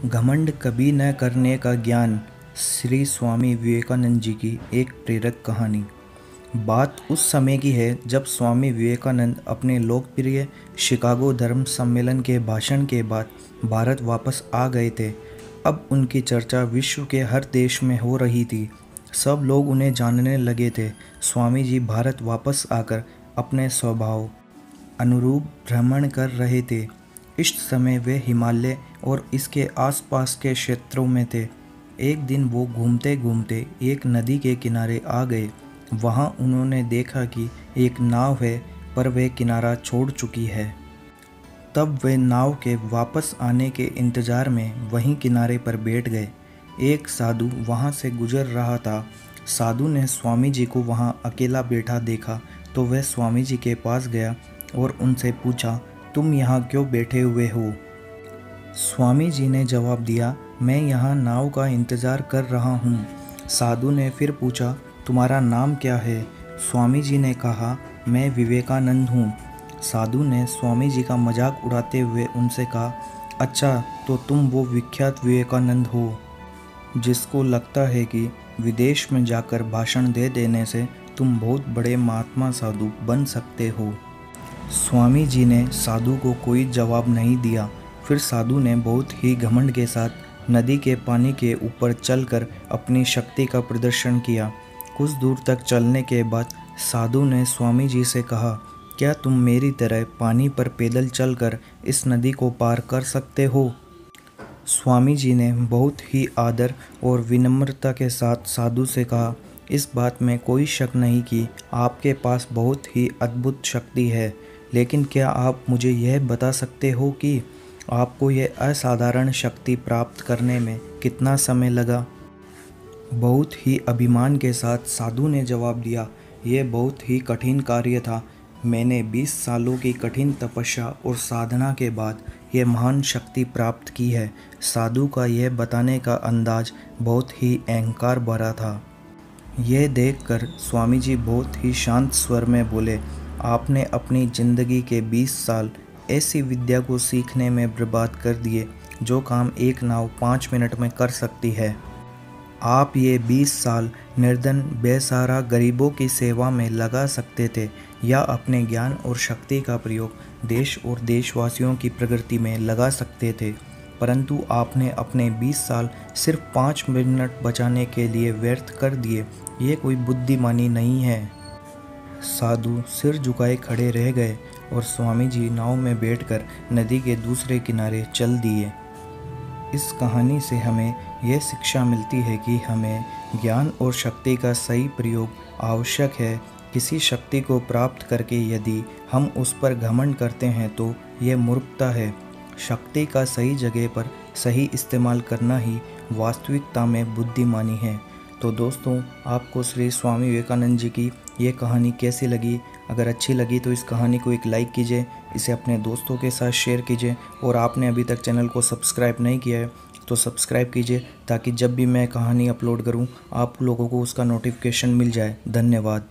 घमंड कभी न करने का ज्ञान। श्री स्वामी विवेकानंद जी की एक प्रेरक कहानी। बात उस समय की है जब स्वामी विवेकानंद अपने लोकप्रिय शिकागो धर्म सम्मेलन के भाषण के बाद भारत वापस आ गए थे। अब उनकी चर्चा विश्व के हर देश में हो रही थी। सब लोग उन्हें जानने लगे थे। स्वामी जी भारत वापस आकर अपने स्वभाव अनुरूप भ्रमण कर रहे थे। इस समय वे हिमालय और इसके आसपास के क्षेत्रों में थे। एक दिन वो घूमते घूमते एक नदी के किनारे आ गए। वहाँ उन्होंने देखा कि एक नाव है, पर वह किनारा छोड़ चुकी है। तब वे नाव के वापस आने के इंतज़ार में वहीं किनारे पर बैठ गए। एक साधु वहाँ से गुजर रहा था। साधु ने स्वामी जी को वहाँ अकेला बैठा देखा तो वह स्वामी जी के पास गया और उनसे पूछा, तुम यहाँ क्यों बैठे हुए हो? स्वामी जी ने जवाब दिया, मैं यहाँ नाव का इंतज़ार कर रहा हूँ। साधु ने फिर पूछा, तुम्हारा नाम क्या है? स्वामी जी ने कहा, मैं विवेकानंद हूँ। साधु ने स्वामी जी का मजाक उड़ाते हुए उनसे कहा, अच्छा तो तुम वो विख्यात विवेकानंद हो जिसको लगता है कि विदेश में जाकर भाषण दे देने से तुम बहुत बड़े महात्मा साधु बन सकते हो। स्वामी जी ने साधु को कोई जवाब नहीं दिया। फिर साधु ने बहुत ही घमंड के साथ नदी के पानी के ऊपर चलकर अपनी शक्ति का प्रदर्शन किया। कुछ दूर तक चलने के बाद साधु ने स्वामी जी से कहा, क्या तुम मेरी तरह पानी पर पैदल चलकर इस नदी को पार कर सकते हो? स्वामी जी ने बहुत ही आदर और विनम्रता के साथ साधु से कहा, इस बात में कोई शक नहीं कि आपके पास बहुत ही अद्भुत शक्ति है, लेकिन क्या आप मुझे यह बता सकते हो कि आपको यह असाधारण शक्ति प्राप्त करने में कितना समय लगा? बहुत ही अभिमान के साथ साधु ने जवाब दिया, यह बहुत ही कठिन कार्य था। मैंने 20 सालों की कठिन तपस्या और साधना के बाद यह महान शक्ति प्राप्त की है। साधु का यह बताने का अंदाज बहुत ही अहंकार भरा था। यह देखकर स्वामी जी बहुत ही शांत स्वर में बोले, आपने अपनी ज़िंदगी के 20 साल ऐसी विद्या को सीखने में बर्बाद कर दिए जो काम एक नाव 5 मिनट में कर सकती है। आप ये 20 साल निर्धन बेसहारा गरीबों की सेवा में लगा सकते थे या अपने ज्ञान और शक्ति का प्रयोग देश और देशवासियों की प्रगति में लगा सकते थे, परंतु आपने अपने 20 साल सिर्फ 5 मिनट बचाने के लिए व्यर्थ कर दिए। ये कोई बुद्धिमानी नहीं है। साधु सिर झुकाए खड़े रह गए और स्वामी जी नाव में बैठकर नदी के दूसरे किनारे चल दिए। इस कहानी से हमें यह शिक्षा मिलती है कि हमें ज्ञान और शक्ति का सही प्रयोग आवश्यक है। किसी शक्ति को प्राप्त करके यदि हम उस पर घमंड करते हैं तो यह मूर्खता है। शक्ति का सही जगह पर सही इस्तेमाल करना ही वास्तविकता में बुद्धिमानी है। तो दोस्तों, आपको श्री स्वामी विवेकानंद जी की ये कहानी कैसी लगी? अगर अच्छी लगी तो इस कहानी को एक लाइक कीजिए, इसे अपने दोस्तों के साथ शेयर कीजिए और आपने अभी तक चैनल को सब्सक्राइब नहीं किया है तो सब्सक्राइब कीजिए ताकि जब भी मैं कहानी अपलोड करूं आप लोगों को उसका नोटिफिकेशन मिल जाए। धन्यवाद।